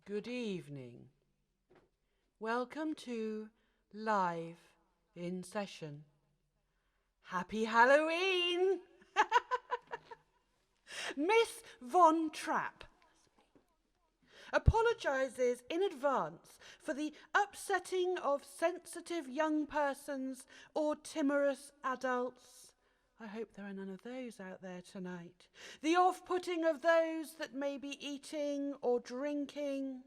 Good evening. Welcome to Live in Session. Happy Halloween! Miss Von Trapp apologises in advance for the upsetting of sensitive young persons or timorous adults. I hope there are none of those out there tonight. The off-putting of those that may be eating or drinking.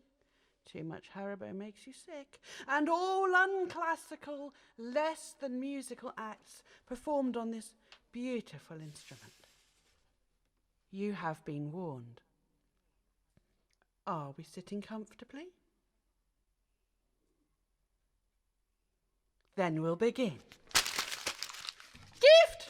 Too much Haribo makes you sick. And all unclassical, less than musical acts performed on this beautiful instrument. You have been warned. Are we sitting comfortably? Then we'll begin. Gift!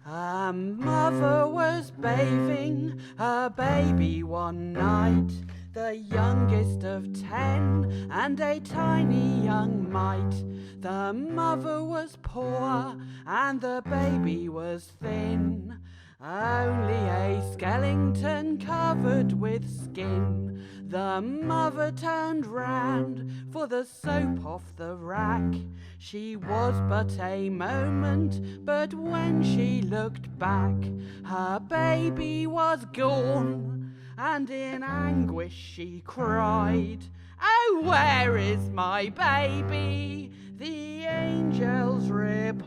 A mother was bathing her baby one night, the youngest of 10 and a tiny young mite. The mother was poor and the baby was thin, only a skeleton covered with skin. The mother turned round for the soap off the rack. She was but a moment, but when she looked back, her baby was gone, and in anguish she cried, "Oh, where is my baby?" The angels replied,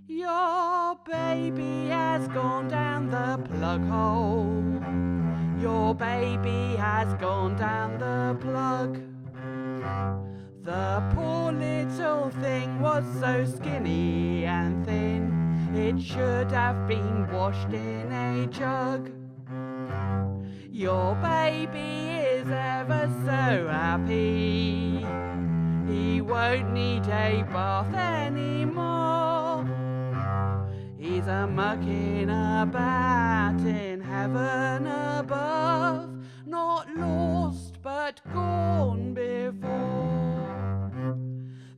"Your baby has gone down the plug hole. Your baby has gone down the plug." The poor little thing was so skinny and thin, it should have been washed in a jug. Your baby is ever so happy. He won't need a bath anymore. He's a mucking about in heaven above, not lost but gone before.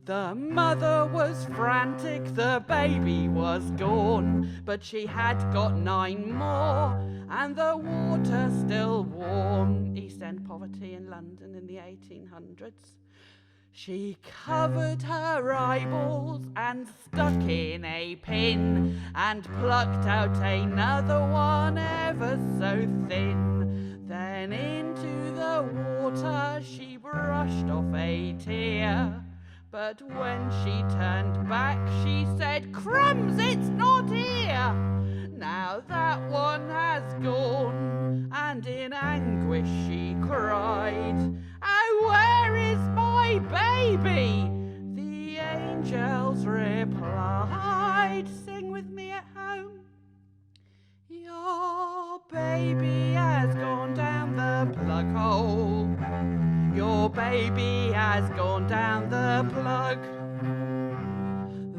The mother was frantic, the baby was gone, but she had got 9 more, and the water still warm. East End poverty in London in the 1800s. She covered her eyeballs and stuck in a pin, and plucked out another one ever so thin. Then into the water she brushed off a tear, but when she turned back she said, "Crumbs, it's not here!" Now that one has gone, and in anguish she cried, "Oh, where is my baby?" The angels replied, sing with me at home, "Your baby has gone down the plug hole. Your baby has gone down the plug."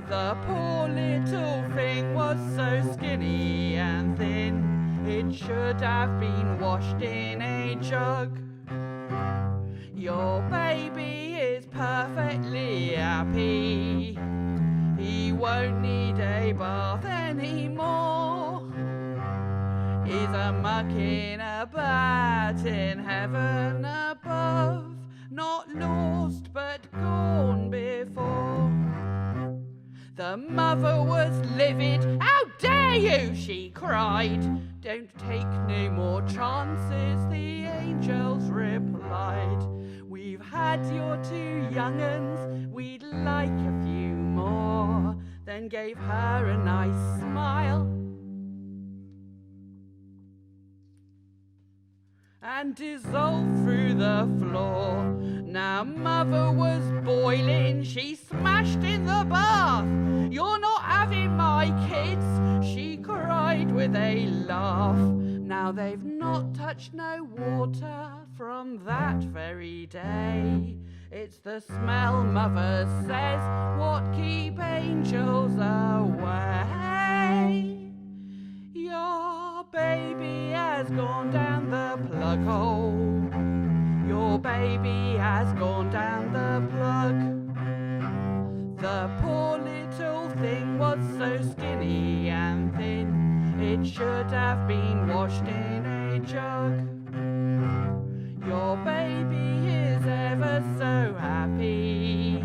The poor little thing was so skinny and thin, it should have been washed in a jug. Your baby is perfectly happy. He won't need a bath anymore. He's a mucking about in heaven above, not lost but gone before. The mother was livid. "How dare you?" she cried. "Don't take no more chances," the angels replied. "We've had your 2 young uns, we'd like a few more." Then gave her a nice smile and dissolved through the floor. Now mother was boiling, she smashed in the bath. "You're not having my kids," she cried with a laugh. Now they've not touched no water from that very day. It's the smell, mother says, what keep angels away. Your baby has gone down the plug hole. Your baby has gone down the plug. The poor little thing was so skinny and thin, It should have been washed in a jug. Your baby is ever so happy.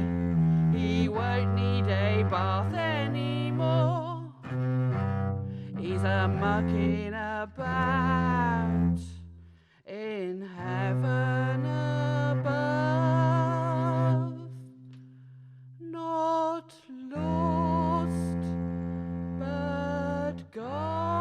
He won't need a bath anymore. He's a mucking about in heaven above. Not lost, but gone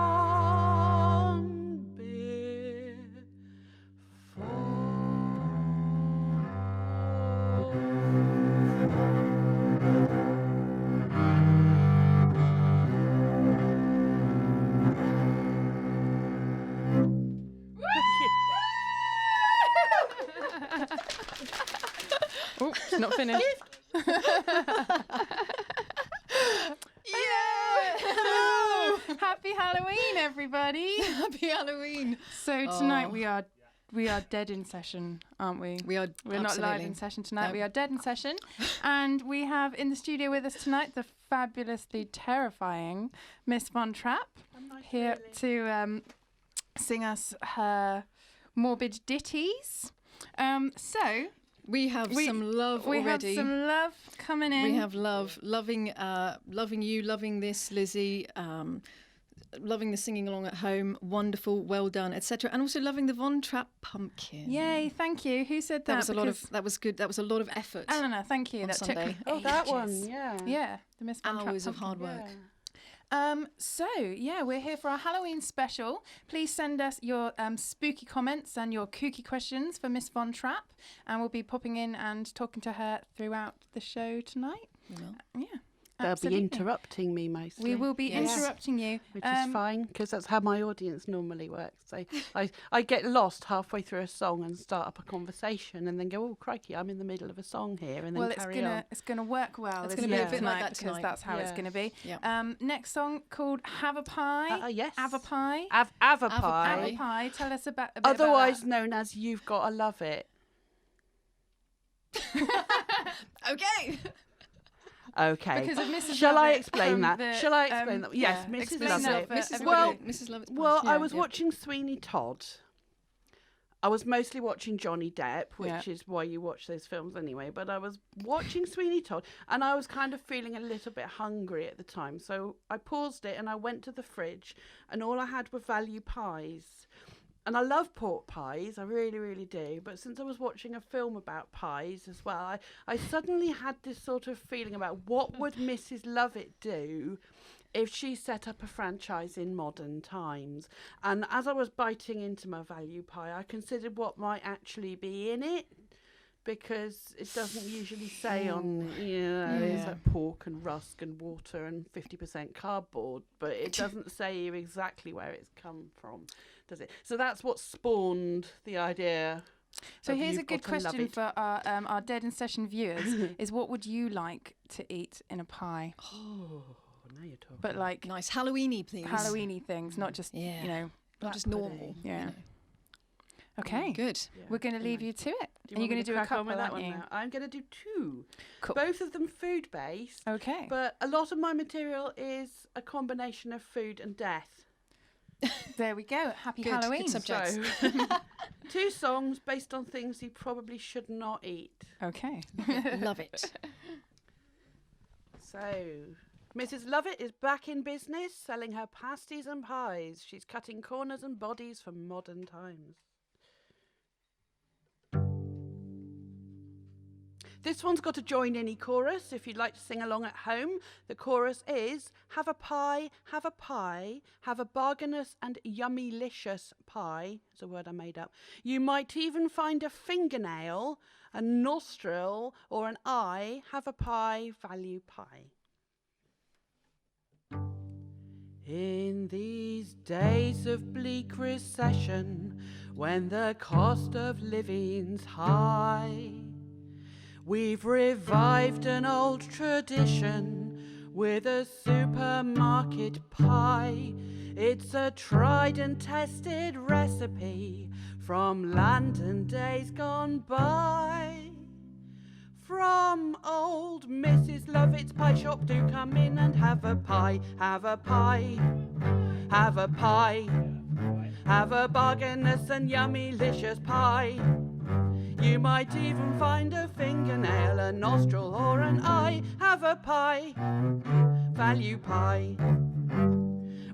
Oh, it's not finished. Hello! Happy Halloween, everybody. Happy Halloween. So tonight we are dead in session, aren't we? We're not live in session tonight. No. We are dead in session. And we have in the studio with us tonight the fabulously terrifying Miss Von Trapp here to sing us her morbid ditties. So we have some love already. We have some love coming in. We have love, loving you, loving this, Lizzie, loving the singing along at home, wonderful, well done, etc. And also loving the Von Trapp pumpkin. Yay, thank you. Who said that? That was good. That was a lot of effort. Eleanor, thank you. On That Sunday. took Oh, that one, yeah. Yeah, the Miss Von Trapp Hours of pumpkin. hard work. Yeah. So, we're here for our Halloween special. Please send us your spooky comments and your kooky questions for Miss Von Trapp, and we'll be popping in and talking to her throughout the show tonight. We will. Yeah. They'll absolutely. be interrupting me mostly. We will be Yes. interrupting you. Which is fine, because that's how my audience normally works. I get lost halfway through a song and start up a conversation and then go, oh, crikey, I'm in the middle of a song here, and then Well, carry on. it's gonna work well. It's isn't gonna be a it, bit like that because tonight. that's how it's Yeah. gonna be. Yeah. Next song called "Have a Pie." Yes. Have a Pie. Ava Ava pie. pie. Have a Pie. Tell us a bit about Otherwise that. known as You've Gotta Love It. Okay. Okay. Because of Mrs. Shall I Lovett explain from that? the, Shall I explain that? Yes, yeah, Mrs. explain Lovett. that for Mrs. everybody. Well- Lovett. Mrs. Lovett's Well, pie. I Yeah, was yeah. watching Sweeney Todd. I was mostly watching Johnny Depp, which Yeah. is why you watch those films anyway. But I was watching Sweeney Todd, and I was kind of feeling a little bit hungry at the time. So I paused it, and I went to the fridge, and all I had were value pies. And I love pork pies, I really, really do. But since I was watching a film about pies as well, I suddenly had this sort of feeling about what would Mrs. Lovett do if she set up a franchise in modern times. And as I was biting into my value pie, I considered what might actually be in it, because it doesn't usually say on, it's like pork and rusk and water and 50% cardboard, but it doesn't say exactly where it's come from, does it? So that's what spawned the idea. So of here's a You've good Gotta Love question It. for our dead in session viewers: is what would you like to eat in a pie? Oh, now you're talking. But like Nice Halloweeny, please. Halloweeny things, not just Yeah. you know. Not Black just normal. pudding. Yeah. You know. Okay, Good. Yeah, we're going to leave anyway. you to it. Do And you're want me going to do a crack on couple, with that aren't one you? now? I'm going to do two. Cool. Both of them food-based, Okay. but a lot of my material is a combination of food and death. There we go. Happy Good, Halloween. good subjects. So, two songs based on things you probably should not eat. Okay. Love it. So, Mrs. Lovett is back in business, selling her pasties and pies. She's cutting corners and bodies for modern times. This one's got a join-in chorus if you'd like to sing along at home. The chorus is, have a pie, have a pie, have a bargainous and yummy-licious pie. It's a word I made up. You might even find a fingernail, a nostril, or an eye. Have a pie, value pie. In these days of bleak recession, when the cost of living's high, we've revived an old tradition with a supermarket pie. It's a tried and tested recipe from London days gone by. from old Mrs. Lovett's pie shop. Do come in and have a pie, have a pie, have a pie, have a bargainous and yummy licious pie. You might even find a fingernail, a nostril or an eye. Have a pie, value pie.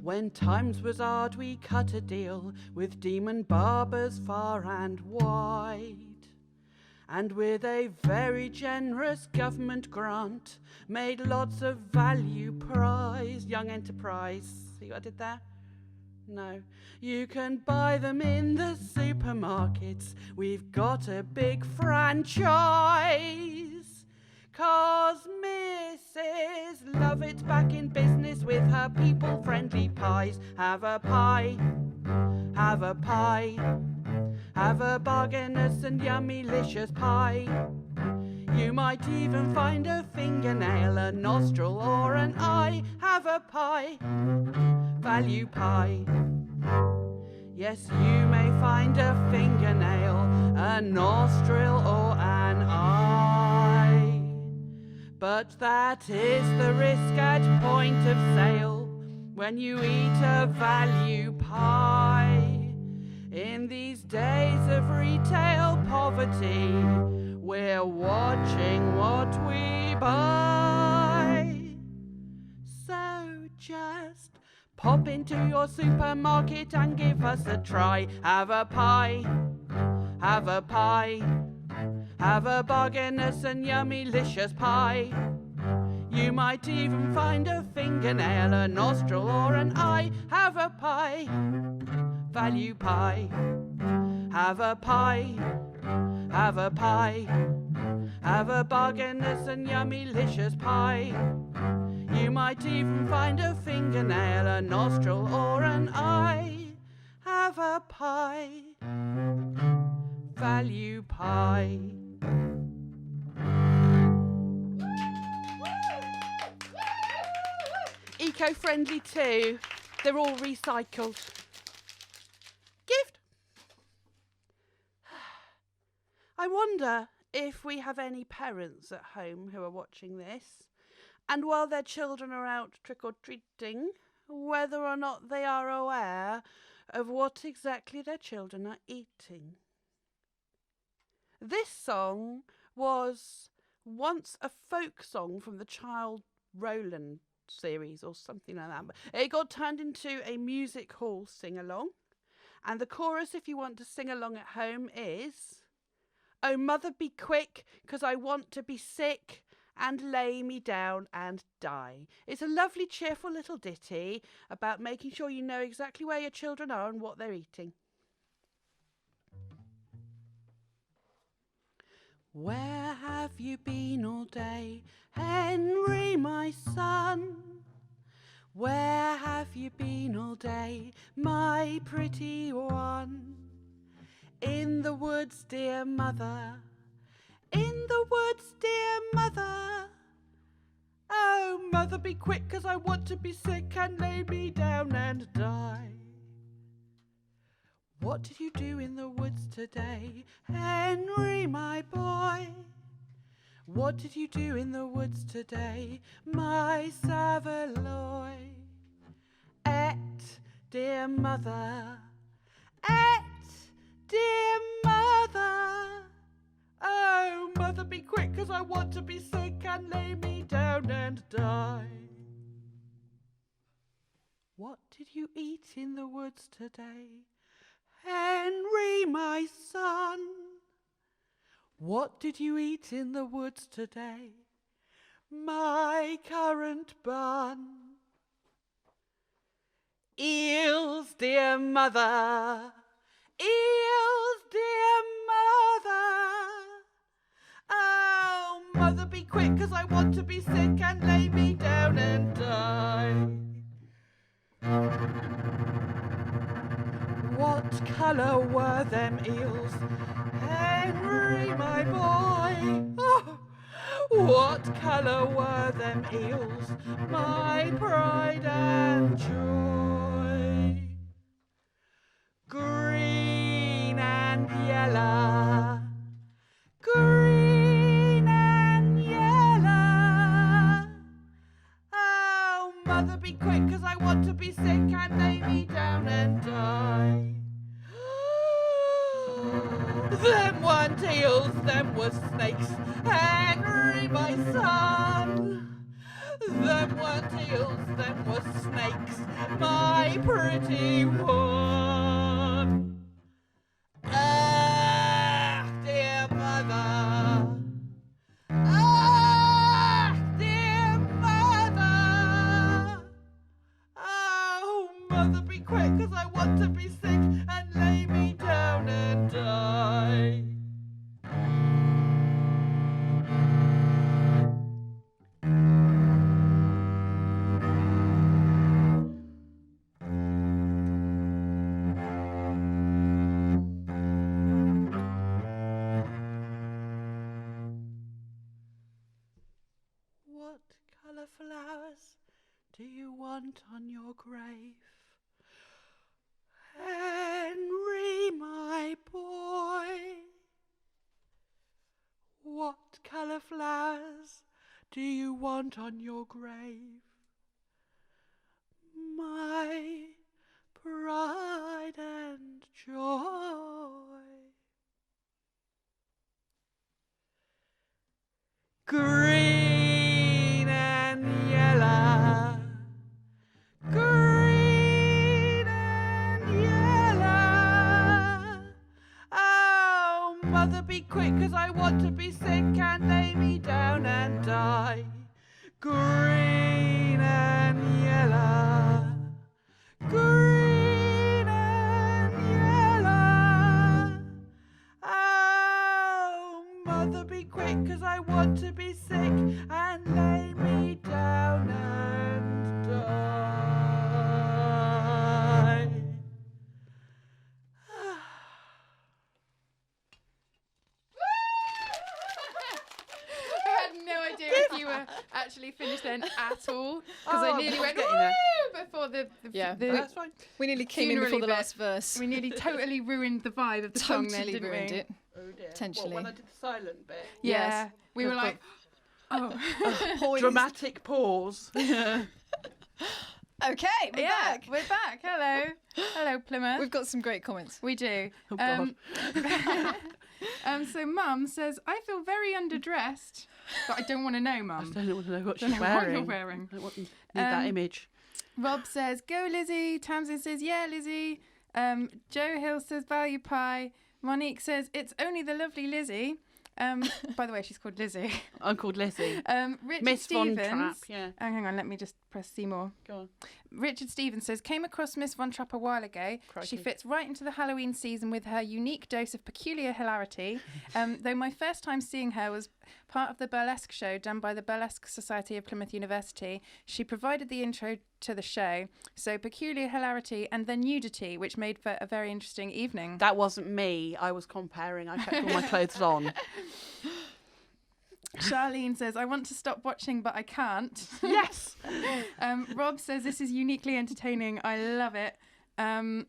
When times was hard we cut a deal with demon barbers far and wide, and with a very generous government grant made lots of value prize. Young enterprise. See what I did there? No. You can buy them in the supermarkets. We've got a big franchise. 'Cause Mrs. Lovett's back in business with her people-friendly pies. Have a pie, have a pie, have a bargainous and yummy licious pie. You might even find a fingernail, a nostril or an eye. Have a pie, value pie. Yes, you may find a fingernail, a nostril or an eye. But that is the risk at point of sale when you eat a value pie. In these days of retail poverty, we're watching what we buy. So just pop into your supermarket and give us a try. Have a pie, have a pie, have a bargainous and yummy licious pie. You might even find a fingernail, a nostril or an eye. Have a pie, value pie. Have a pie, have a pie, have a bargainous and yummy licious pie. You might even find a fingernail, a nostril or an eye. Have a pie, value pie. Eco-friendly too. They're all recycled. Gift. I wonder if we have any parents at home who are watching this, and while their children are out trick-or-treating, whether or not they are aware of what exactly their children are eating. This song was once a folk song from the Child Rowland series or something like that. It got turned into a music hall sing-along, and the chorus, if you want to sing along at home, is "Oh mother, be quick, 'cause I want to be sick and lay me down and die." It's a lovely, cheerful little ditty about making sure you know exactly where your children are and what they're eating. Where have you been all day, Henry, my son? Where have you been all day, my pretty one? In the woods, dear mother, in the woods, dear mother. Oh, mother, be quick, 'cause I want to be sick and lay me down and die. What did you do in the woods today, Henry, my boy? What did you do in the woods today, my Savaloy? Ate, dear mother, ate, dear mother. Oh, mother, be quick, 'cause I want to be sick and lay me down and die. What did you eat in the woods today, Henry, my son? What did you eat in the woods today, my currant bun? Eels, dear mother, eels, dear mother. Oh, mother, be quick, 'cause I want to be sick and lay me down and die. What colour were them eels, Henry, my boy? Oh, what colour were them eels, my pride and joy? Green and yellow, green and weren't eels, them was snakes. Henry, my son. Them weren't eels, them was snakes, my pretty one. Ah, dear mother. Ah, dear mother. Oh, mother, be quick, 'cause I want to be sick and lay me down and die. What colour flowers do you want on your grave? Henry, my boy. What colour flowers do you want on your grave? My pride and joy. Green and yellow. Green and yellow. Oh, mother, be quick, 'cause I want to be sick and lay me down and die. Green and yellow. Green and yellow. Oh, mother, be quick, 'cause I want to be sick and lay me down and die. I had no idea if you were actually finished then at all, because I nearly went getting there. woo before the That's fine. We nearly came in before the Funerally last verse. we nearly totally ruined the vibe of the song then, Totally didn't ruined we? it. Oh dear. Potentially. What, when I did the silent bit? Yeah, Yes. we were Good like, oh, Poised. Dramatic pause. Okay, we're yeah, back. we're back. Hello, Plymouth. We've got some great comments. We do. Oh, God. So Mum says, I feel very underdressed, but I don't want to know, I Mum. don't want to know what Don't she's know what wearing. you're wearing. I don't want, need that image. Rob says, go Lizzie. Tamsin says, yeah, Lizzie. Joe Hill says, value pie. Monique says, it's only the lovely Lizzie. By the way, she's called Lizzie. I'm called Lizzie. Richard Miss Von Stevens. Trapp, yeah. Oh, hang on, let me just press Seymour. Go on. Richard Stevens says, came across Miss Von Trapp a while ago. Crikey. She fits right into the Halloween season with her unique dose of peculiar hilarity. Though my first time seeing her was part of the burlesque show done by the Burlesque Society of Plymouth University. She provided the intro to the show. So peculiar hilarity and then nudity, which made for a very interesting evening. That wasn't me. I was comparing. I kept all my clothes on. Charlene says, I want to stop watching, but I can't. Yes. Rob says, this is uniquely entertaining. I love it. And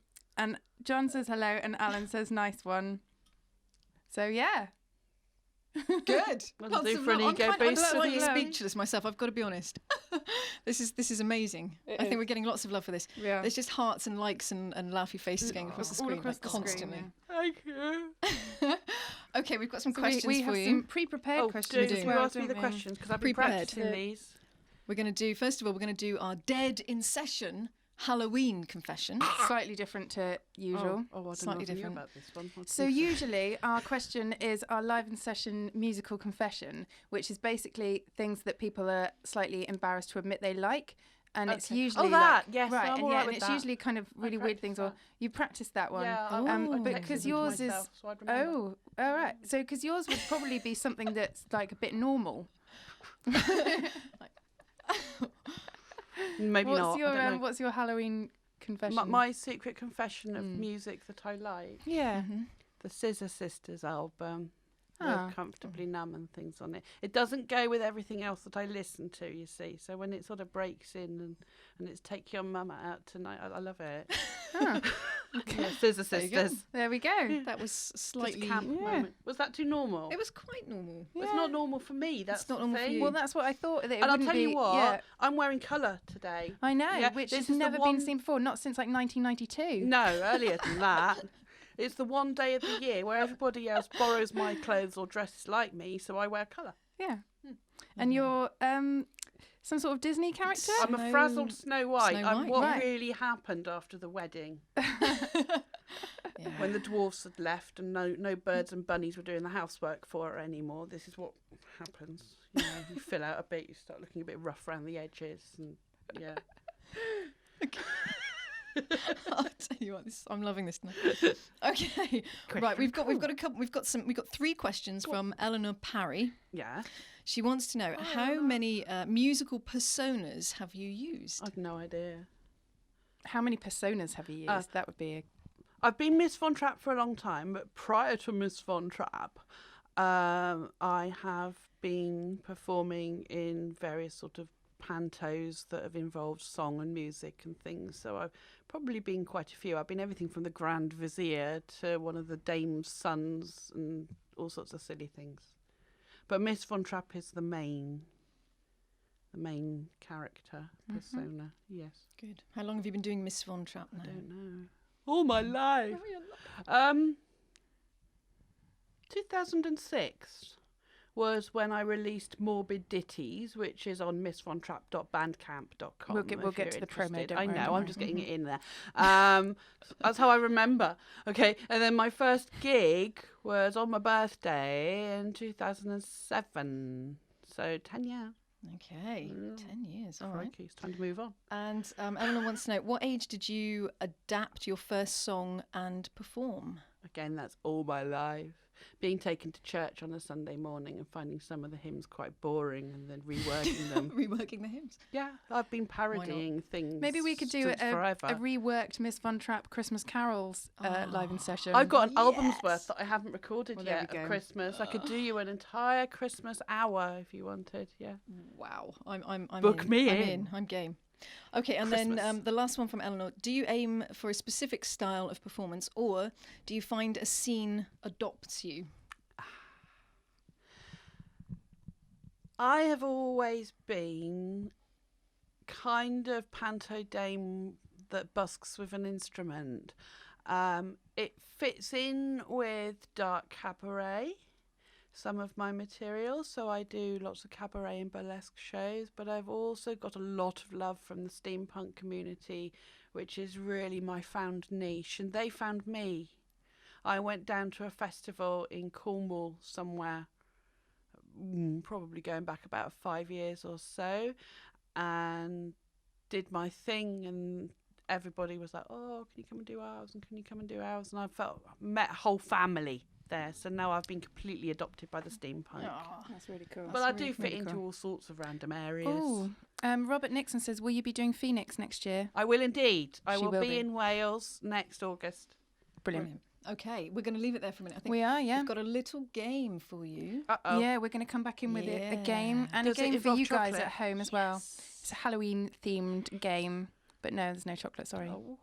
John says hello, and Alan says, nice one. So, yeah. Good. That'll do for an I'm ego kind of boost. slightly speechless myself. I've got to be honest. This is amazing. I think we're getting lots of love for this. Yeah. There's just hearts and likes and laughy faces going across the All screen across like, the screen, constantly. Thank you. Okay, we've got some So questions we for have you. some pre-prepared Oh, questions do as you well, ask me don't the we? questions? Because I've been Prepared. practicing these. We're going to do, first of all, we're going to do our Dead in Session Halloween confession. Slightly different to usual. Oh, I don't Slightly know different. about this one. What's So this? usually our question is our live in session musical confession, which is basically things that people are slightly embarrassed to admit they like. And it's Okay. usually Oh, that, like, yes, right, I'm and, all yeah, right and with it's that. usually kind of really weird things. Or practiced you practiced that one. Yeah, Oh. Because yours is so I'd remember. oh, all right. So because yours would probably be something that's like a bit normal. Maybe what's not. your I don't know. what's your Halloween confession? My secret confession of music that I like. yeah. The Scissor Sisters album Ah. with Comfortably Numb and things on it. It doesn't go with everything else that I listen to, you see. So when it sort of breaks in and it's Take Your Mama Out Tonight, I love it. Ah, Yeah, Scissor There you go. Sisters. there we go. That was Just slightly... a camp moment. Was that too normal? It was quite normal. It's not normal for me. That's not the normal for thing. you. Well, that's what I thought. That it And I'll wouldn't tell you be- what, Yeah. I'm wearing colour today. I know, Yeah, which this has is the never one- been seen before, not since like 1992. No, earlier than that. It's the one day of the year where everybody else borrows my clothes or dresses like me, so I wear colour. Yeah. And you're some sort of Disney character? I'm a frazzled Snow White. Snow I'm White. what Right. really happened after the wedding. Yeah. When the dwarfs had left and no birds and bunnies were doing the housework for her anymore, this is what happens. You know, you fill out a bit, you start looking a bit rough around the edges, and yeah. I'll tell you what, I'm loving this now. Okay, right. We've got 3 questions from Eleanor Parry. Yeah, She wants to know how many musical personas have you used? I've no idea. How many personas have you used? That would be I've been Miss Von Trapp for a long time, but prior to Miss Von Trapp, I have been performing in various sort of pantos that have involved song and music and things. So I've probably been quite a few. I've been everything from the Grand Vizier to one of the Dame's sons and all sorts of silly things. But Miss Von Trapp is the main character persona. Yes. Good. How long have you been doing Miss Von Trapp now? I don't know. All my life. 2006 was when I released Morbid Ditties, which is on missvontrapp.bandcamp.com. We'll get to the promo, don't I worry, know, don't I'm worry. just getting it in there. That's how I remember. Okay, and then my first gig was on my birthday in 2007. So 10 years. Okay, 10 years. All right. Crikey, it's time to move on. And Eleanor wants to know, what age did you adapt your first song and perform? Again, that's all my life. Being taken to church on a Sunday morning and finding some of the hymns quite boring and then reworking them. Reworking the hymns. Yeah, I've been parodying things. Maybe we could do since a forever. reworked Miss Von Trapp Christmas carols live in session. I've got an album's worth that I haven't recorded Well, there yet we of go. Christmas. I could do you an entire Christmas hour if you wanted. Yeah. Wow. I'm Book in. me I'm in. I'm game. Okay, and Christmas. then the last one from Eleanor. Do you aim for a specific style of performance, or do you find a scene adopts you? I have always been kind of panto dame that busks with an instrument. It fits in with dark cabaret, some of my material, so I do lots of cabaret and burlesque shows, but I've also got a lot of love from the steampunk community, which is really my found niche, and they found me. I went down to a festival in Cornwall somewhere, probably going back about 5 years or so, and did my thing, and everybody was like, oh, can you come and do ours, and can you come and do ours, and I met a whole family there, so now I've been completely adopted by the steampunk. Oh, that's really cool. But I do fit into all sorts of random areas. Oh, Robert Nixon says, will you be doing Phoenix next year? I will indeed. I She will will be be. in Wales next August. Brilliant. Okay, we're going to leave it there for a minute. I think We are, yeah. we've got a little game for you. Uh-oh. Yeah, we're going to come back in with a Yeah. game and Does a it game for involve you guys chocolate? at home as well. It's a Halloween themed game, but no, there's no chocolate. Sorry. Oh.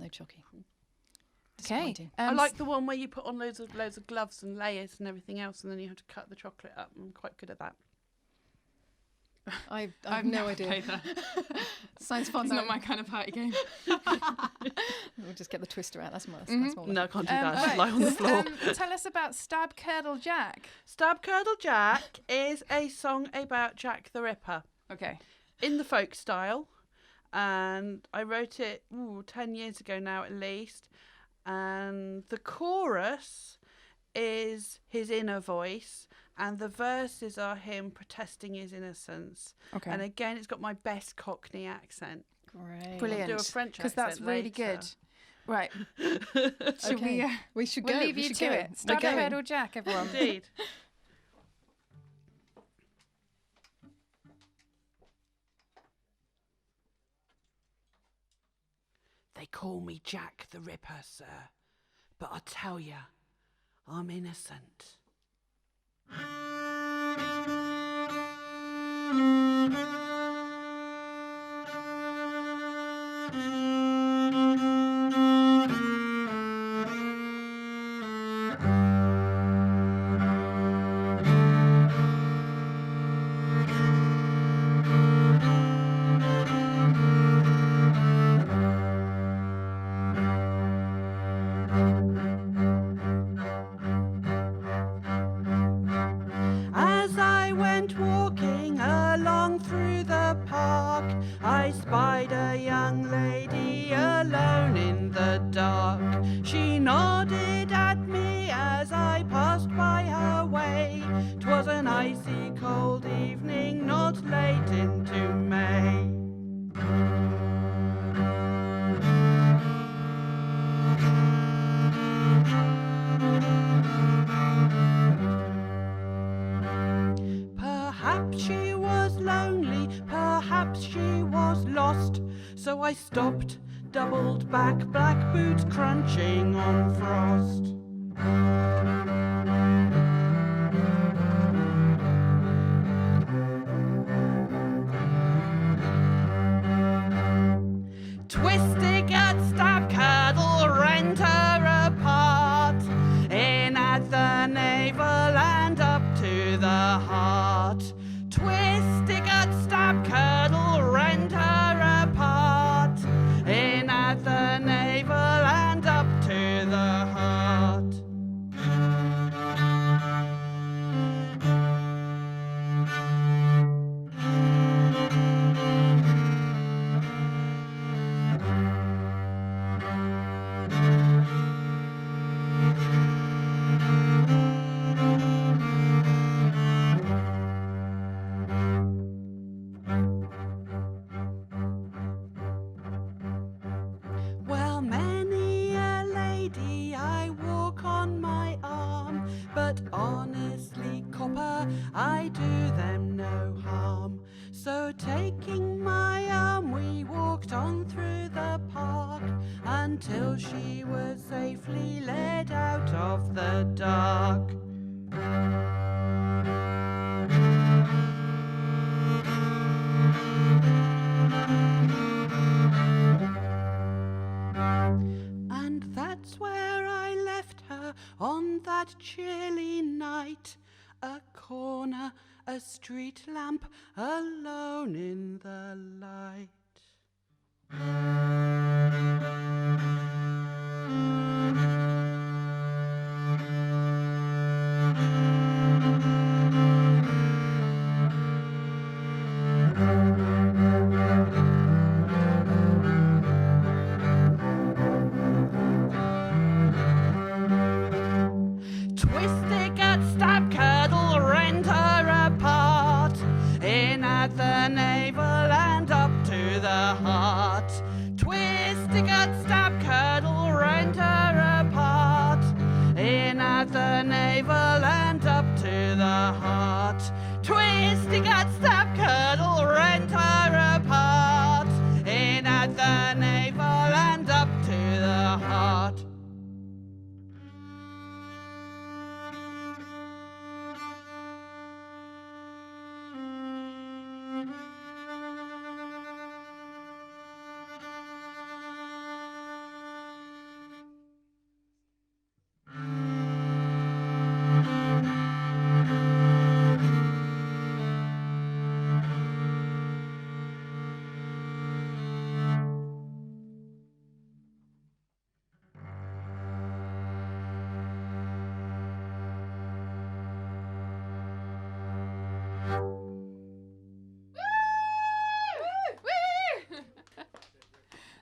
No chocky. Okay. Disappointing. I like the one where you put on loads of gloves and layers and everything else, and then you have to cut the chocolate up. I'm quite good at that. I've no idea. Sounds fun. It's though. not my kind of party game. We'll just get the twister out. That's more. That's more. No, I can't do that. I right. just lie on the floor. Tell us about Stab Curdle Jack. Stab Curdle Jack is a song about Jack the Ripper Okay. in the folk style, and I wrote it 10 years ago now at least, and the chorus is his inner voice and the verses are him protesting his innocence. Okay. And again, it's got my best Cockney accent. Great. Brilliant. Do a French Because that's accent really later. good. Right. Should Okay. we? We should We'll go. leave we you should to go. it. Stab Okay. Curdle Jack, everyone. Indeed. They call me Jack the Ripper, sir, but I tell you, I'm innocent. went walking along through the park. I spied a young lady alone in the dark. She nodded at me as I passed by her way. 'Twas an icy cold evening, not late into May. Perhaps she was lonely, perhaps she was lost. So I stopped, doubled back, black boots crunching on frost. Twisted, gut, stab, curdle, rent her apart. In at the navel and up to the heart. Twisted, gut, stab, curdle, rent her apart. In at the navel and up to the heart. Well, many a lady I walk on my arm, but honestly, copper, I do them no harm. So taking my arm, we walked on through the park until she was safely led out of the dark. And that's where I left her on that chilly night. A corner, a street lamp, alone in the light. Twisted, gut, stab, curdle, rent her apart. In at the navel and up to the heart. Twisted, gut, stab, curdle, rent her apart. In at the navel and up to the heart. Twisted, gut, stab, curdle, rent her apart. In at the navel and up to the heart.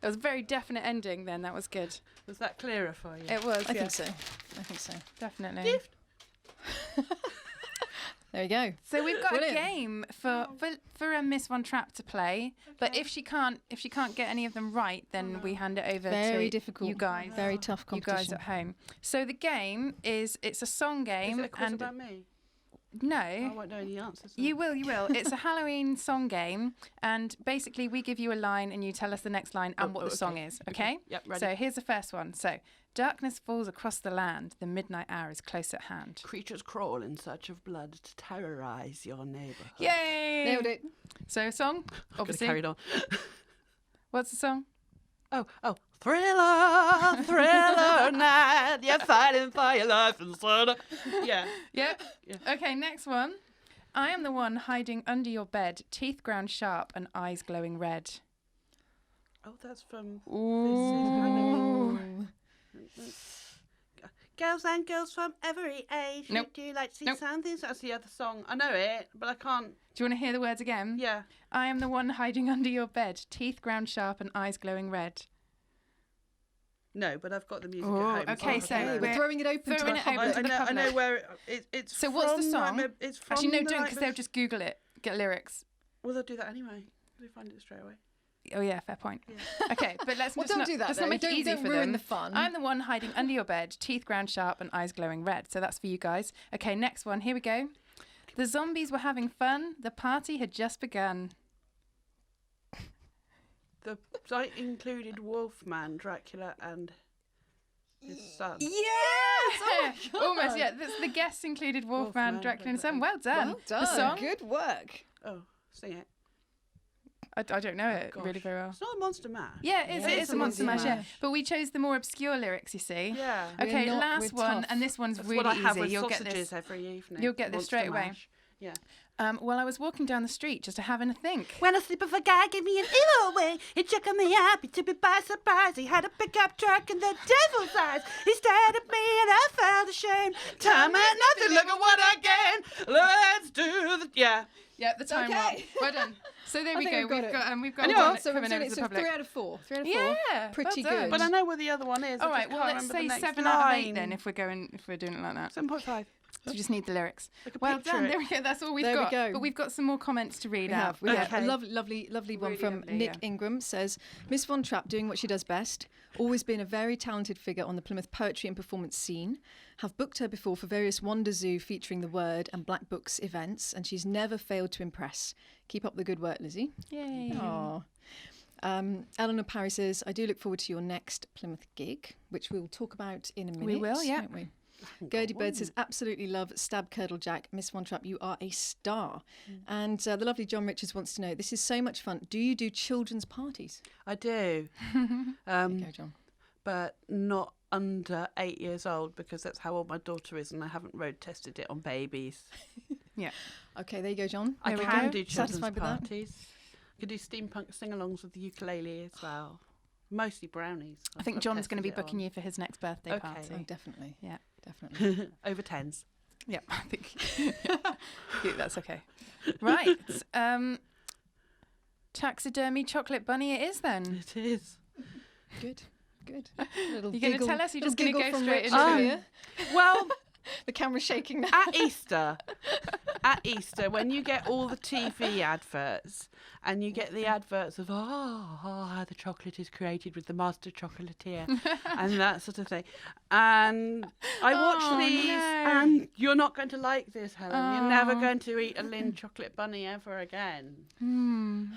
It was a very definite ending then. That was good. Was that clearer for you? It was, I yeah. think so. I think so. Definitely. There you go. So we've got Brilliant. a game for Miss Von Trapp to play, but if she can't get any of them right, then we hand it over Very to difficult. you guys. Very tough You guys competition. at home. So the game it's a song game, Is it a quiz and about me? no. I won't know any answers. You will. It's a Halloween song game, and basically we give you a line and you tell us the next line and what the song is, okay? Yep, ready. So here's the first one. So, darkness falls across the land, the midnight hour is close at hand. Creatures crawl in search of blood to terrorise your neighbourhood. Yay! Nailed it. So, song, Could have obviously. carried on. What's the song? Oh, thriller, thriller night, you're fighting for your life inside. Yeah. Yep. Okay, next one. I am the one hiding under your bed, teeth ground sharp and eyes glowing red. Oh, that's from... Ooh. Girls and girls from every age. Nope. Do you like to see Nope. something? That's the other song. I know it, but I can't. Do you want to hear the words again? Yeah. I am the one hiding under your bed, teeth ground sharp and eyes glowing red. No, but I've got the music Oh, at home. okay, so so I know. We're throwing it open to throwing the it open public. to the I know public. where it's. So what's the from song? It's from Actually, no, the don't, night because they'll just Google it, get lyrics. Well, they'll do that anyway. They find it straight away. Oh yeah, fair point. Yeah. Okay, but let's Well, just don't not do that. Let's though. not make it Don't- easy don't for ruin them. the fun. I'm the one hiding under your bed, teeth ground sharp and eyes glowing red. So that's for you guys. Okay, next one. Here we go. The zombies were having fun. The party had just begun. The site included Wolfman, Dracula, and his son. Yes! Oh my God. Almost, yeah. The guests included Wolfman, Wolfman, Dracula, and Son. Dracula. Well done. Well done. The song? Good work. Oh, sing it. I don't know it Gosh. really very well. It's not a Monster Mash. Yeah, it is. Yeah, It it's is a Monster Mash, yeah. Mash. But we chose the more obscure lyrics, you see. Yeah. Okay, We're not- last we're one, tough. and this one's That's really what I have easy. with You'll get sausages this. every evening. You'll get this Monster straight away. Mash. Yeah. Well, I was walking down the street just having a think. When a sleep of a guy gave me an evil way, he took me up, he took me by surprise. He had a pickup truck and the devil's eyes. He stared at me and I felt ashamed. Time ain't nothing, look at what I gain. Let's do the Yeah, the time Okay. up. Well done. So there I we think go. we've got it. We've got Anyway, one So coming we're over doing to the so public. 3 out of 4. 3 out of 4. Yeah, Pretty well done. good. But I know where the other one is. All I right, just well, can't let's remember say the next 7 out of 8 line. then if we're doing it like that. 7.5. So we just need the lyrics. I could Well picture done. it. There we go. That's all we've There we got. go. But we've got some more comments to read We out. have. We have Okay. a lovely one Really from lovely, Nick yeah. Ingram says, Miss Von Trapp doing what she does best, always been a very talented figure on the Plymouth poetry and performance scene. Have booked her before for various Wonder Zoo featuring the Word and Black Books events, and she's never failed to impress. Keep up the good work, Lizzie. Yay. Aww. Eleanor Parry says, I do look forward to your next Plymouth gig, which we'll talk about in a minute. will, yeah. Won't we? Gertie Bird says, absolutely love Stab Curdle Jack. Miss Von Trapp, you are a star. And the lovely John Richards wants to know, this is so much fun. Do you do children's parties? I do. Go, John. But not under 8 years old because that's how old my daughter is and I haven't road tested it on babies. Yeah. Okay, there you go, John. I There we can go. do children's Satisfied with that? parties. I could do steampunk sing-alongs with the ukulele as well. Mostly brownies. I think John's going to be booking you for his next birthday Okay. party. Oh, definitely. Yeah. Definitely. Over 10s. Yeah, I think yeah, that's okay. Right. Taxidermy chocolate bunny it is then. It is. Good. Good. Little You're going to giggle- tell us? You're little just going to giggle go from straight Rich into over it? here. Well, The camera's shaking now. at Easter, when you get all the TV adverts and you get the adverts of, how the chocolate is created with the master chocolatier and that sort of thing. And I watch Oh, these no. and you're not going to like this, Helen. You're never going to eat a Lind chocolate bunny ever again.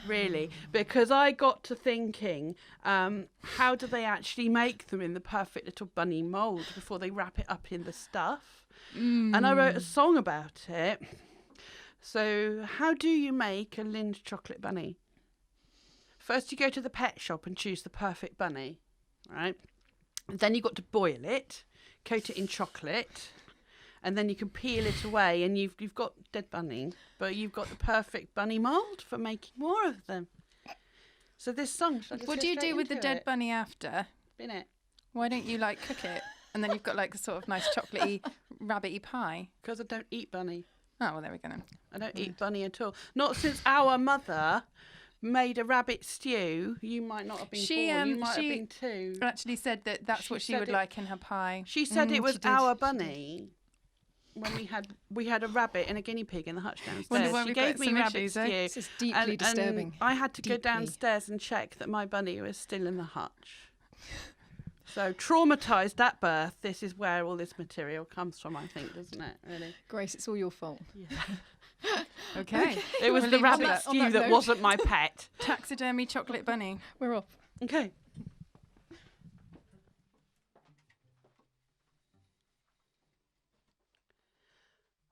Really. Because I got to thinking, how do they actually make them in the perfect little bunny mould before they wrap it up in the stuff? And I wrote a song about it. So how do you make a Lind chocolate bunny? First you go to the pet shop and choose the perfect bunny, right? Then you've got to boil it, coat it in chocolate, and then you can peel it away and you've got dead bunny, but you've got the perfect bunny mould for making more of them. So this song, should I just What go do you straight do with the into dead it? bunny after? Spin it. Why don't you like cook it? And then you've got like a sort of nice chocolatey, rabbity pie. Because I don't eat bunny. Oh, well, there we go then. I don't eat bunny at all. Not since our mother made a rabbit stew. You might not have been born. You might have been two. Actually said that that's She what she said would it- like in her pie. She said it was she did, our she did. bunny. When we had a rabbit and a guinea pig in the hutch Wonder downstairs. why She we've gave got me some rabbit issues, stew. eh? This is deeply disturbing. I had to go Deeply. downstairs and check that my bunny was still in the hutch. So traumatised at birth. This is where all this material comes from, I think, doesn't it? Really. Grace, it's all your fault. Okay. It was We'll the leave it rabbit to that. On stew that that note. wasn't my pet. Taxidermy chocolate bunny. We're off. Okay.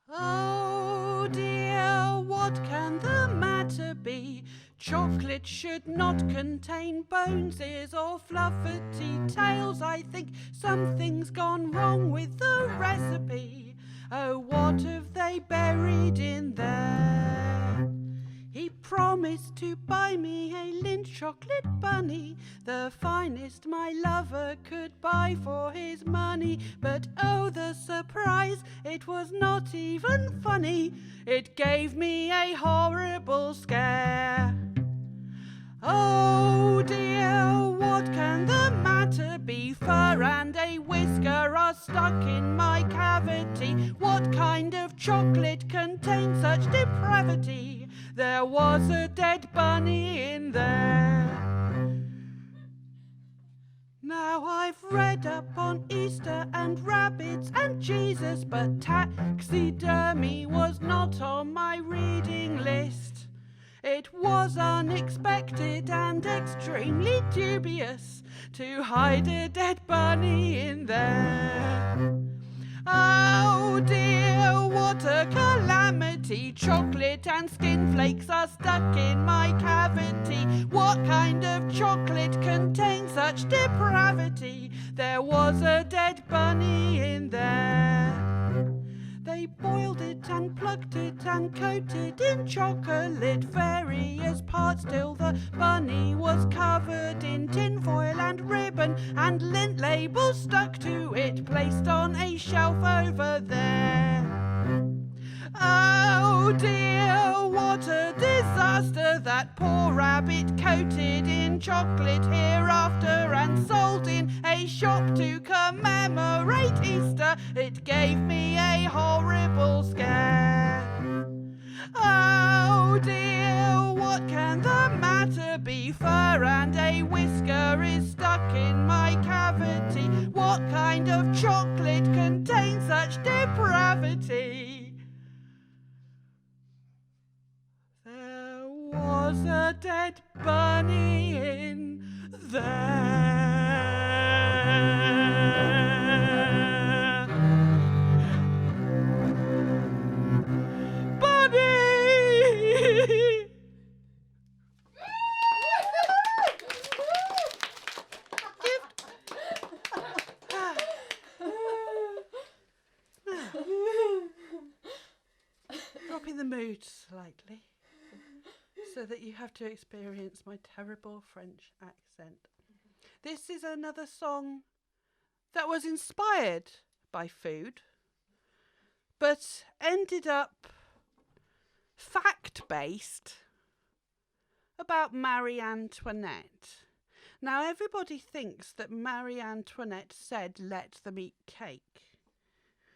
Oh dear, what can the matter be? Chocolate should not contain bones, ears or fluffy tails. I think something's gone wrong with the recipe. Oh, what have they buried in there? He promised promised to buy me a Lindt chocolate bunny, the finest my lover could buy for his money. But oh, the surprise, it was not even funny. It gave me a horrible scare. Oh dear, what can the matter be? Fur and a whisker are stuck in my cavity. What kind of chocolate contains such depravity? There was a dead bunny in there. Now I've read up on Easter and rabbits and Jesus, but taxidermy was not on my reading list. It was unexpected and extremely dubious to hide a dead bunny in there. Oh dear, what a calamity. Chocolate and skin flakes are stuck in my cavity. What kind of chocolate contains such depravity? There was a dead bunny in there. They boiled it and plucked it and coated in chocolate various parts till the bunny was covered in tinfoil and ribbon and lint labels stuck to it, placed on a shelf over there. Oh dear, what a disaster, that poor rabbit coated in chocolate hereafter and sold in a shop to commemorate Easter. It gave me a horrible scare. Oh dear, what can the matter be? Fur and a whisker is stuck in my cavity. What kind of chocolate contains such depravity? There was a dead bunny in there. Bunny! Dropping the mood slightly, so that you have to experience my terrible French accent. This is another song that was inspired by food, but ended up fact-based about Marie Antoinette. Now, everybody thinks that Marie Antoinette said, "Let them eat cake."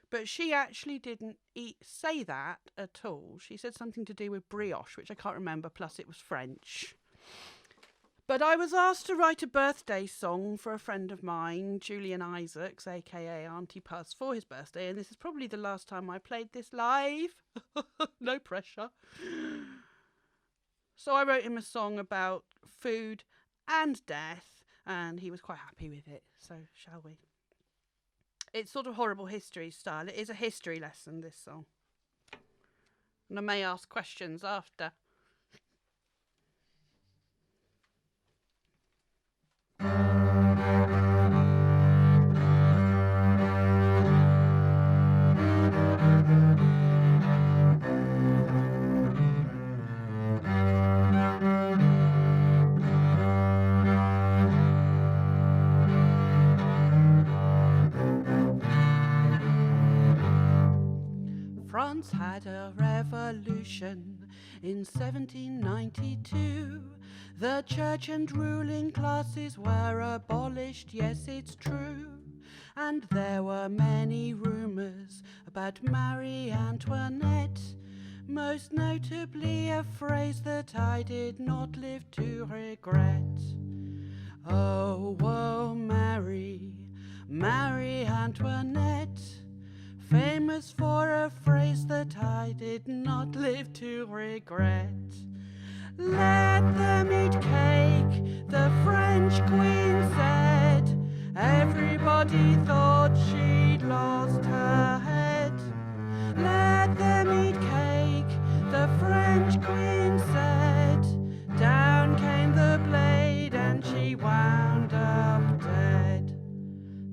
But she actually didn't say that at all. She said something to do with brioche, which I can't remember, plus it was French. But I was asked to write a birthday song for a friend of mine, Julian Isaacs, a.k.a. Auntie Puss, for his birthday, and this is probably the last time I played this live. No pressure. So I wrote him a song about food and death, and he was quite happy with it. So shall we? It's sort of horrible history style. It is a history lesson, this song. And I may ask questions after. France had a revolution in 1792. The church and ruling classes were abolished, yes, it's true. And there were many rumours about Marie Antoinette, most notably a phrase that I did not live to regret. Oh, woe, Marie Antoinette, famous for a phrase that I did not live to regret. Let them eat cake, the French queen said. Everybody thought she'd lost her head. Let them eat cake, the French queen said. Down came the blade and she wound up dead.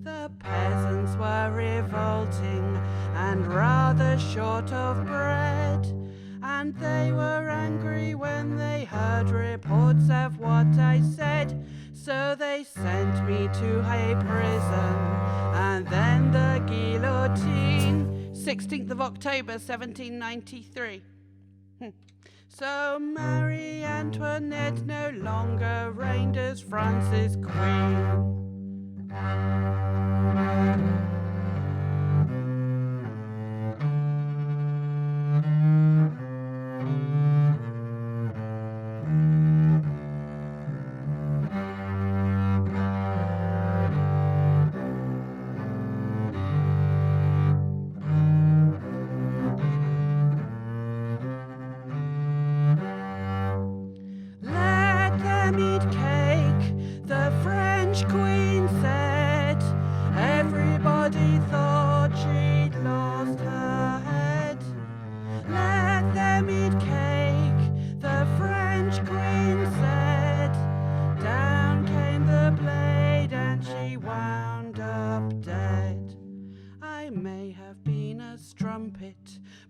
The peasants were revolting and rather short of bread, and they were angry when they heard reports of what I said. So they sent me to a prison, and then the guillotine, 16th of October 1793. So Marie Antoinette no longer reigned as France's queen.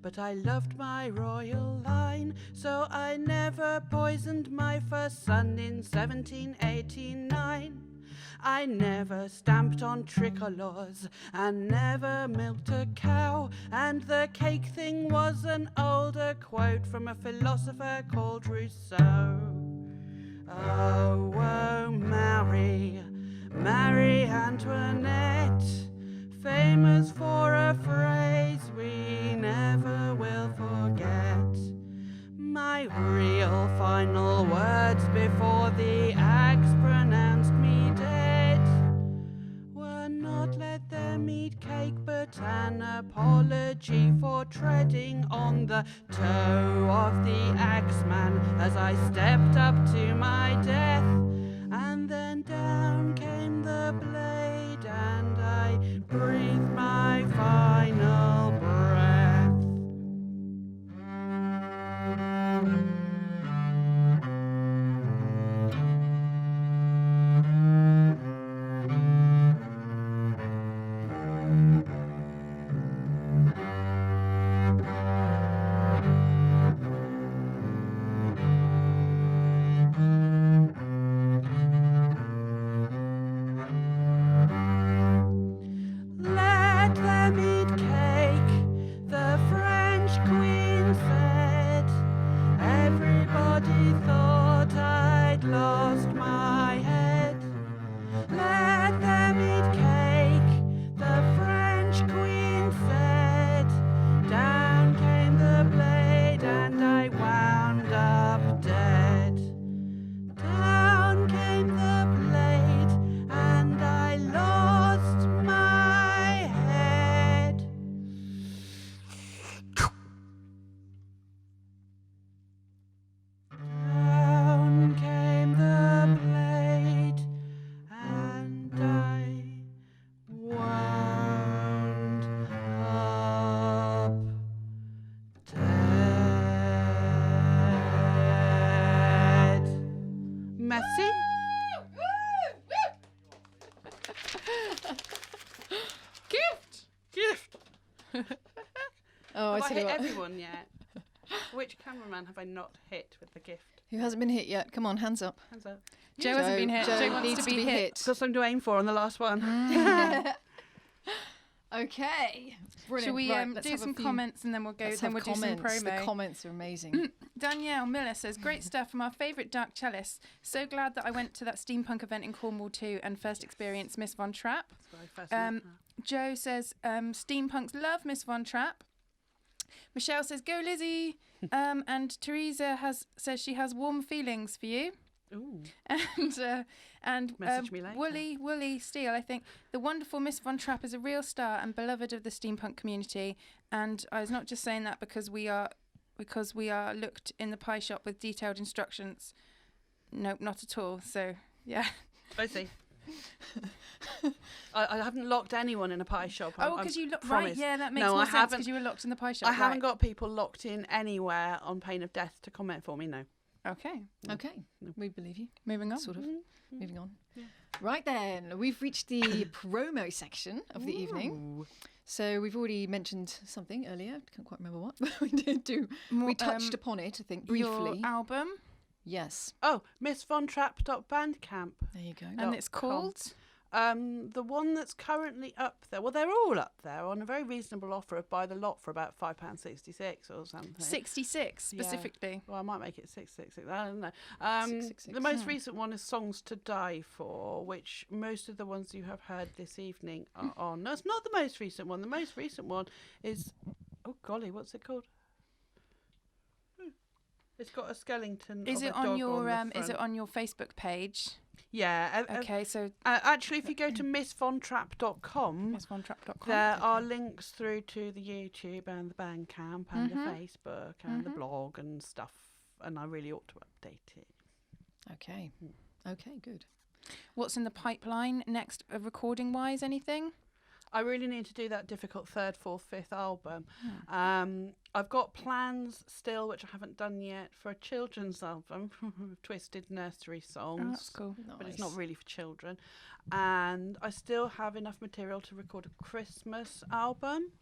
But I loved my royal line, so I never poisoned my first son in 1789. I never stamped on tricolours and never milked a cow, and the cake thing was an older quote from a philosopher called Rousseau. Oh, oh, Marie Antoinette, famous for a phrase we never will forget. My real final words before the axe pronounced me dead were not let them eat cake, but an apology for treading on the toe of the axeman as I stepped up to my death. And then down came the blade and I breathed my final breath. Messy? Gift! Oh, I Have I tell hit you what. everyone yet? Which cameraman have I not hit with the gift? Who hasn't been hit yet? Come on, hands up. Hands up. Joe hasn't been hit. Joe Joe wants needs to be hit. Got something to aim for on the last one. Okay. Brilliant. Shall we Right, let's do have a some few- comments and then we'll go. let's Then have we'll do some comments. promo. The comments are amazing. Danielle Miller says, great stuff from our favourite dark cellist. So glad that I went to that steampunk event in Cornwall too and first experienced Miss Von Trapp. That's where I first met her. Joe says, steampunks love Miss Von Trapp. Michelle says, go Lizzie. And Teresa says she has warm feelings for you. Ooh. And Message me later. Woolly Steele, I think the wonderful Miss Von Trapp is a real star and beloved of the steampunk community. And I was not just saying that because we are looked in the pie shop with detailed instructions. Nope, not at all. So yeah. I see. I haven't locked anyone in a pie shop. Because you locked right. Yeah, that makes No, more I sense haven't. because you were locked in the pie shop. I haven't got people locked in anywhere on pain of death to comment for me. No. Okay. Okay, we believe you. Moving on. Sort of. Moving on. Yeah. Right then, we've reached the promo section of the evening. So we've already mentioned something earlier. I can't quite remember what, but we did do. We touched upon it, I think, briefly. Your album. Yes. Oh, missvontrapp.bandcamp. There you go. And it's called? The one that's currently up there. Well, they're all up there on a very reasonable offer of buy the lot for about £5.66 or something. 66 specifically. Yeah. Well, I might make it 666. I don't know. 666. The most recent one is Songs to Die For, which most of the ones you have heard this evening are on. No, it's not the most recent one. The most recent one is, oh golly, what's it called? It's got a skeleton. Is of it a on dog your on the is it front. on your Facebook page? Yeah. Okay, so Actually, if you go to missvontrapp.com, missvontrapp.com. there are links through to the YouTube and the Bandcamp and the Facebook and the blog and stuff. And I really ought to update it. Okay. Okay, good. What's in the pipeline next, recording wise? Anything? I really need to do that difficult third, fourth, fifth album. I've got plans still, which I haven't done yet, for a children's album, twisted nursery songs. Oh, that's cool. But it's not really for children. And I still have enough material to record a Christmas album.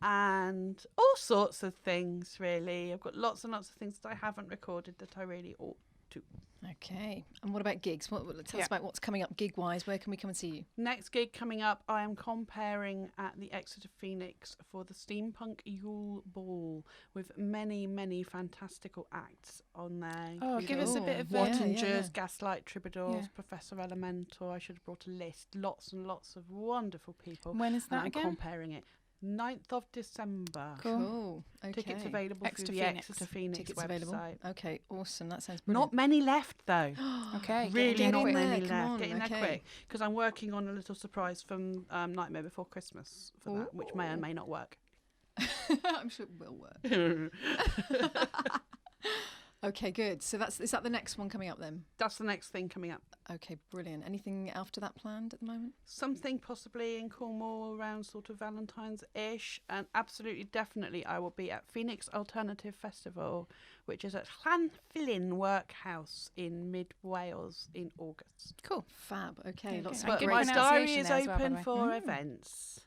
And all sorts of things, really. I've got lots and lots of things that I haven't recorded that I really ought to. Okay. And what about gigs? Tell us about what's coming up gig-wise. Where can we come and see you? Next gig coming up, I am comparing at the Exeter Phoenix for the Steampunk Yule Ball with many, many fantastical acts on there. Oh, give us a bit of Wattingers, Gaslight Troubadours, Professor Elemental. I should have brought a list. Lots and lots of wonderful people. When is that I'm again? comparing it. 9th of December. Cool. Okay. Tickets available Exeter through the Phoenix. Exeter Phoenix Tickets website. available. Okay, awesome. That sounds brilliant. Not many left though. Okay. Really get not in many there, come left. on, Get in there okay. quick because I'm working on a little surprise from Nightmare Before Christmas for that, which may or may not work. I'm sure it will work. Okay, good. So is that the next one coming up then? That's the next thing coming up. Okay, brilliant. Anything after that planned at the moment? Something possibly in Cornwall around sort of Valentine's-ish, and absolutely definitely I will be at Phoenix Alternative Festival, which is at Llanfillin Workhouse in mid-Wales in August. Cool. Fab. Okay, lots of But good my diary pronunciation is there as well, by open the way. for events.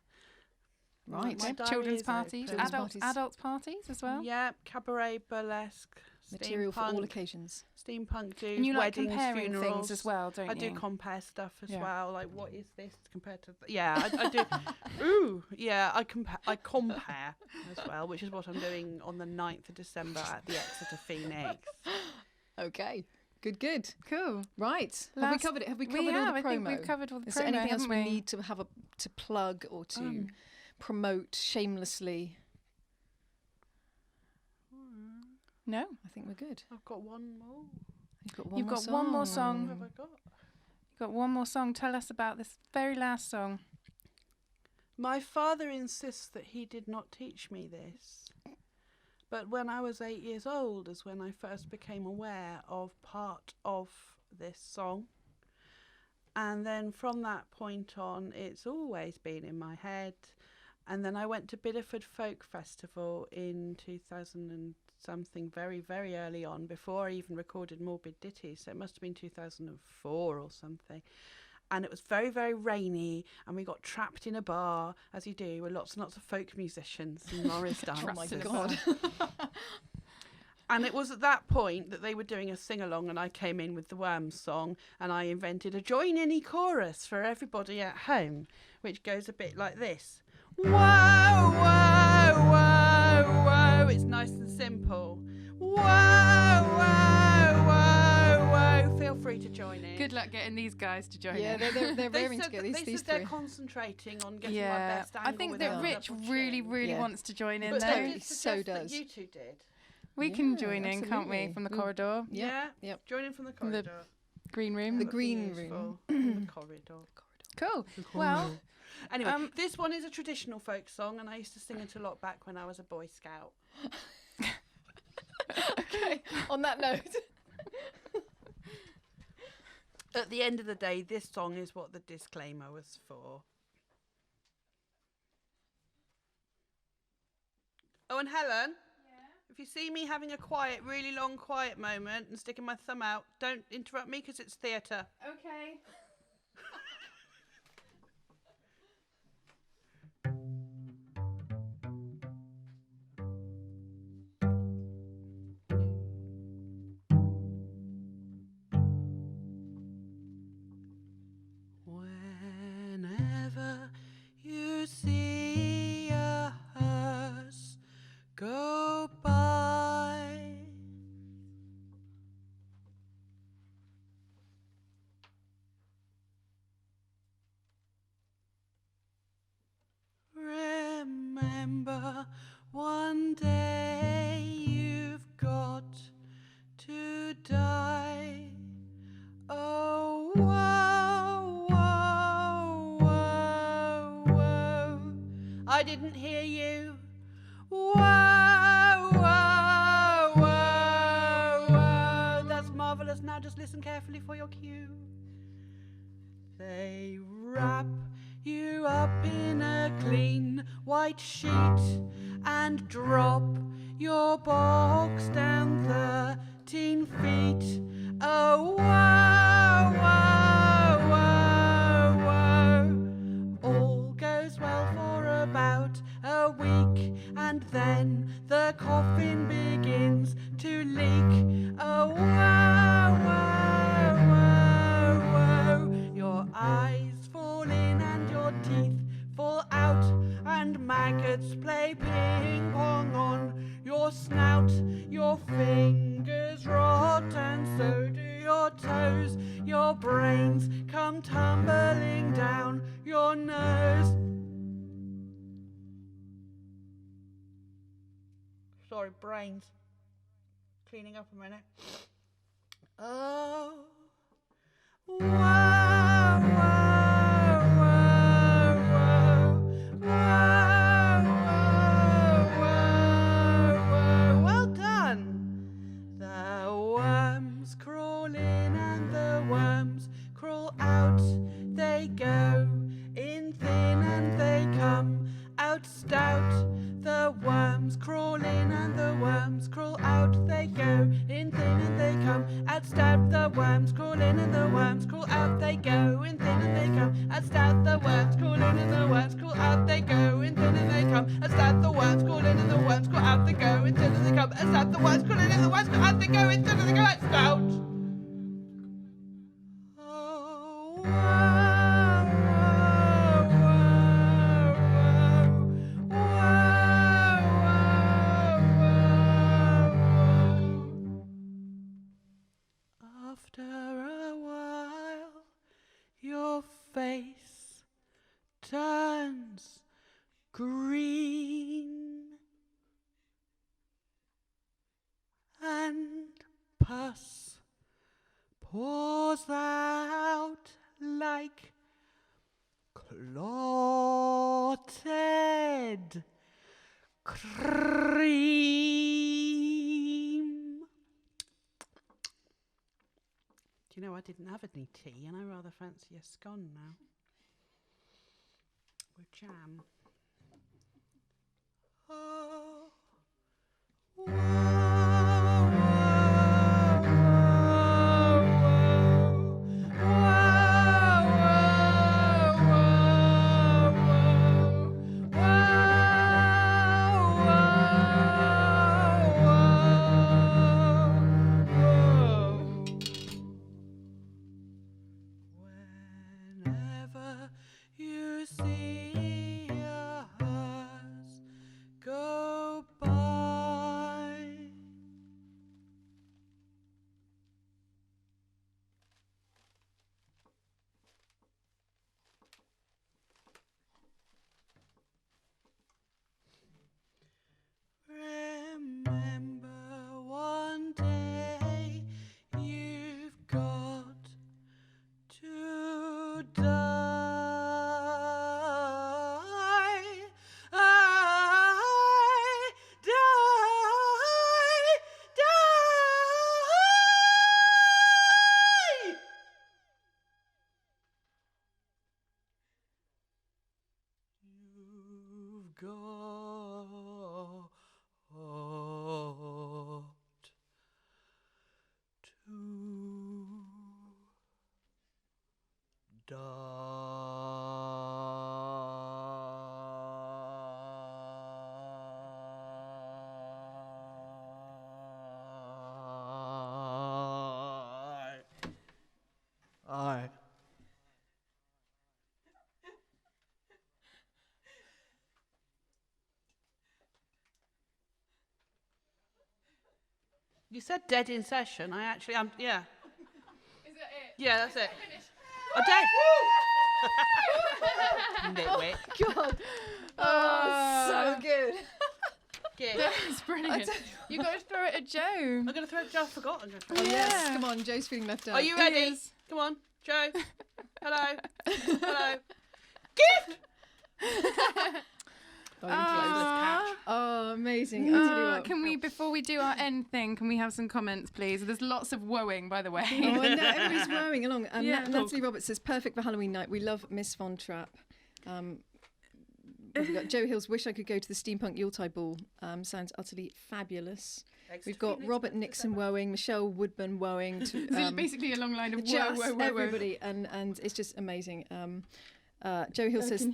Right. My diary Children's is parties, open. adult parties as well. Yeah, cabaret, burlesque, material for all steampunk, occasions. Steampunk dudes, And you like weddings, comparing funerals things as well, don't I you? do compare stuff as Yeah. well. Like, what is this compared to? I do. Ooh, yeah. I compare as well, which is what I'm doing on the 9th of December at the Exeter Phoenix. Okay. Good. Cool. Right. Have we covered it? Have we covered We all have. the I promo? think we've covered all the promo. Is there anything else haven't we need to have to plug or to promote shamelessly? No. I think we're good. I've got one more. You've got one more What song. have I got? You've got one more song. Tell us about this very last song. My father insists that he did not teach me this. But when I was 8 years old is when I first became aware of part of this song. And then from that point on, it's always been in my head. And then I went to Bideford Folk Festival in 2000 and something, very, very early on, before I even recorded Morbid Ditties. So it must have been 2004 or something. And it was very, very rainy, and we got trapped in a bar, as you do, with lots and lots of folk musicians and Morris dancers. Oh my God. And it was at that point that they were doing a sing-along, and I came in with the Worms song, and I invented a join-in chorus for everybody at home, which goes a bit like this. Whoa, whoa, whoa, whoa. It's nice and simple. Whoa, whoa, whoa, whoa. Feel free to join in. Good luck getting these guys to join Yeah, in. they're They raring said together. that- These they're three. concentrating on getting my Yeah, best angle I think without that Rich double really, chin. really Yeah. wants to join in But though. Totally. they So suggest that does. you two did. We can Yeah, join in, can't we, absolutely. from the Mm. corridor, Yeah. Yep. Join in from the From the corridor. green room. The That would be green useful. room. From the corridor. Cool. Well, Anyway, this one is a traditional folk song, and I used to sing it a lot back when I was a Boy Scout. Okay. On that note. At the end of the day, this song is what the disclaimer was for. Oh, and Helen, if you see me having a quiet, really long quiet moment and sticking my thumb out, don't interrupt me because it's theatre. okay. goodbye. Remember, one day you've got to die. Oh, whoa, whoa, whoa, whoa. I didn't hear you. Whoa, whoa, whoa, whoa. That's marvelous. Now just listen carefully for your cue. They wrap you up in a clean white sheet and drop your box down 13 feet. Oh, whoa, whoa, whoa, whoa. All goes well for about a week, and then the coffin begins to leak. Oh, whoa, whoa, whoa, whoa. Your eyes fall in and your teeth fall out, and maggots play ping pong on your snout. Your fingers rot and so do your toes. Your brains come tumbling down your nose. Sorry, brains. Cleaning up a minute. Oh, whoa, whoa, whoa, whoa, whoa, whoa. Well done. The worms crawl in and the worms crawl out. They go in thin and they come out stout. The worms crawl in and the worms crawl out. They go in thin and they come out stout. The worms crawl in and the worms crawl out. They go in thin and they come out stout. The worms crawl in and the worms crawl out. They go in thin and they come out stout. The worms crawl in and the worms crawl out. They go in thin and they come out stout. The worms crawl in and the worms crawl out. They go in thin and they come out stout. Oh, whoa, whoa, whoa, whoa. After a while, your face turns green and pus pours out like clotted cream. Do you know, I didn't have any tea and I rather fancy a scone now with jam. Oh, whenever you see a hearse go by. You said dead in session. I actually am. Yeah. Is that it? Yeah, that's it. I'm dead. Nitwit. God. Oh, so good. Yeah. That's brilliant. You got to throw it at Joe. I'm going to throw it. Joe, I forgot. I'm going to throw it. Yes, Yeah. come on, Joe's feeling left out. Are you ready? Yes. Come on, Joe. Hello. Hello. Gift. Oh, amazing. I'll tell you what. Can we, before we do our end thing, can we have some comments, please? There's lots of woeing, by the way. Oh, and now everybody's rowing along. Yeah. Natalie Roberts says, perfect for Halloween night. We love Miss Von Trapp. We've got Joe Hill's Wish I Could Go to the Steampunk Yuletide Ball. Sounds utterly fabulous. We've got Robert Nixon woeing, Michelle Woodburn woeing. So basically a long line of just whoa. everybody, and it's just amazing. Joe Hill says,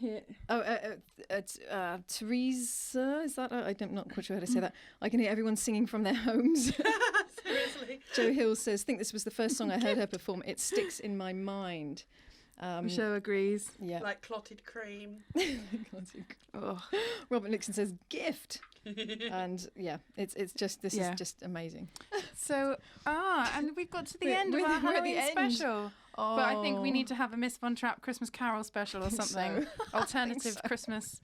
Teresa, is that? I'm not quite sure how to say that. I can hear everyone singing from their homes. Seriously. Joe Hill says, think this was the first song I heard her perform. It sticks in my mind. Michelle agrees. Yeah. Like clotted cream. Oh. Robert Nixon says, gift. And yeah, it's just, this is just amazing. So, and we've got to the end of we're our at the Halloween end. special. Oh. But I think we need to have a Miss Von Trapp Christmas Carol special or something. Alternative Christmas,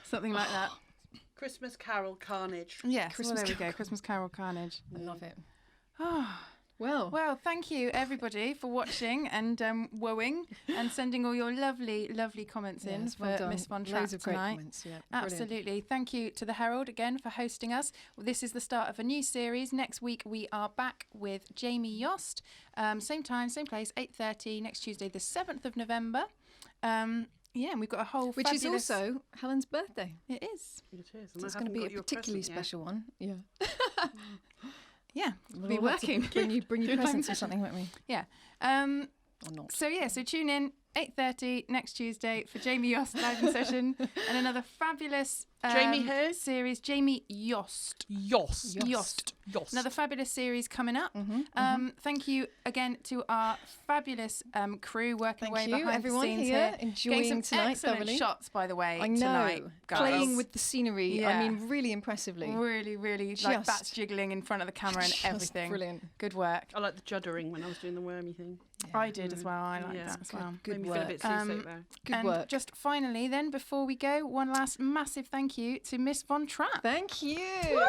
something like that. Christmas Carol Carnage. Yes, Christmas there we go. Carol. Christmas Carol Carnage. I love it. Oh. Well, thank you everybody for watching and woeing and sending all your lovely, lovely comments in Yes, for well done. Miss Von Trapp Loads of great tonight. comments, yeah, brilliant. Absolutely. Thank you to the Herald again for hosting us. Well, this is the start of a new series. Next week we are back with Jamie Yost. Same time, same place, 8:30 next Tuesday, the 7th of November. And we've got a whole Which is also Helen's birthday. It is. It is. So it's going to be a particularly special one. Yeah. Yeah, We'll be all have to working. Bring you presents or something, won't we? Yeah. Or not. So tune in 8:30 next Tuesday for Jamie Yost live in session and another fabulous Jamie who? series. Jamie Yost. Yost. Another fabulous series coming up. Thank you again to our fabulous crew working away behind everyone the scenes here, here. enjoying Getting some tonight excellent thoroughly. shots, by the way. I know. Tonight, guys. Playing with the scenery. Yeah. I mean, really impressively. Really, really like bats jiggling in front of the camera and Just everything. brilliant. Good work. I like the juddering when I was doing the wormy thing. I did as well. I like that as well. Made me feel a bit seasick there. Good and work. just finally then, before we go, one last massive thank you to Miss Von Trapp. Thank you. Woo!